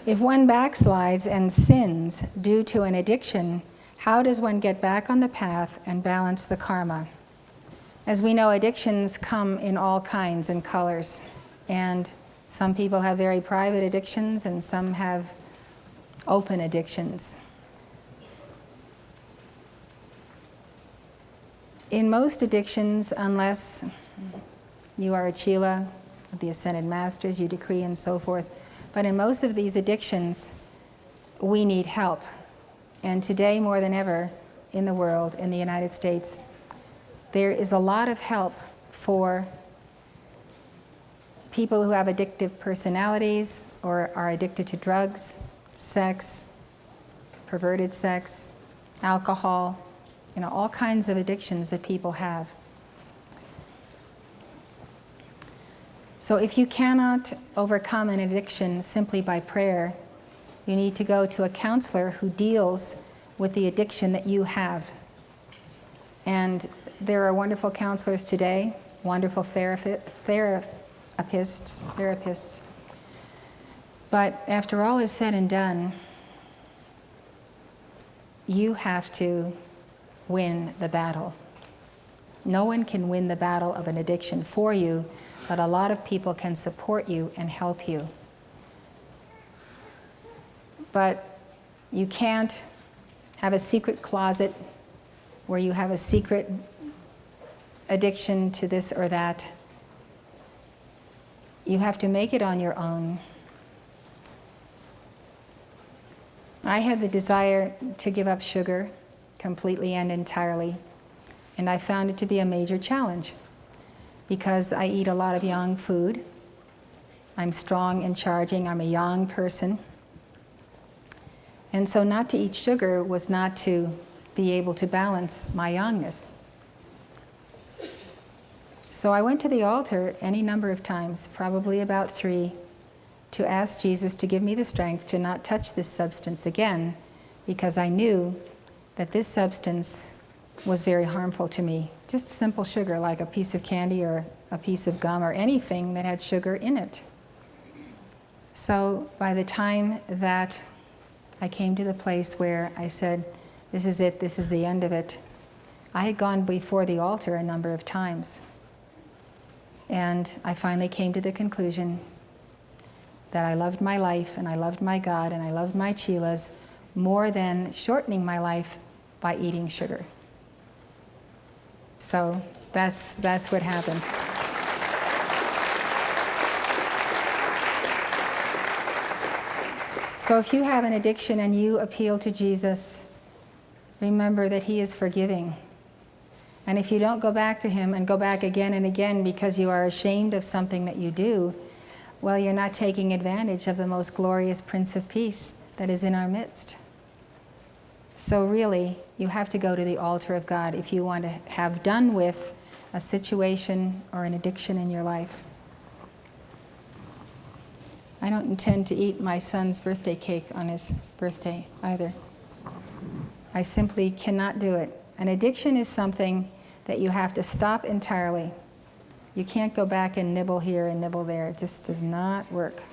If one backslides and sins due to an addiction, how does one get back on the path and balance the karma? As we know, addictions come in all kinds and colors, and some people have very private addictions and some have open addictions. In most addictions, unless you are a Chela of the Ascended Masters, you decree and so forth, but in most of these addictions, we need help. And today, more than ever, in the world, in the United States, there is a lot of help for people who have addictive personalities or are addicted to drugs, sex, perverted sex, alcohol, all kinds of addictions that people have. So if you cannot overcome an addiction simply by prayer, you need to go to a counselor who deals with the addiction that you have. And there are wonderful counselors today, wonderful therapists. But after all is said and done, you have to win the battle. No one can win the battle of an addiction for you, but a lot of people can support you and help you. But you can't have a secret closet where you have a secret addiction to this or that. You have to make it on your own. I had the desire to give up sugar completely and entirely, and I found it to be a major challenge because I eat a lot of yang food. I'm strong and charging. I'm a yang person. And so not to eat sugar was not to be able to balance my yangness. So I went to the altar any number of times, probably about 3, to ask Jesus to give me the strength to not touch this substance again, because I knew that this substance was very harmful to me. Just simple sugar, like a piece of candy or a piece of gum or anything that had sugar in it. So by the time that I came to the place where I said, this is it, this is the end of it, I had gone before the altar a number of times. And I finally came to the conclusion that I loved my life and I loved my God and I loved my chelas more than shortening my life by eating sugar. So that's what happened. So if you have an addiction and you appeal to Jesus, remember that He is forgiving. And if you don't go back to Him and go back again and again because you are ashamed of something that you do, well, you're not taking advantage of the most glorious Prince of Peace that is in our midst. So really, you have to go to the altar of God if you want to have done with a situation or an addiction in your life. I don't intend to eat my son's birthday cake on his birthday either. I simply cannot do it. An addiction is something that you have to stop entirely. You can't go back and nibble here and nibble there. It just does not work.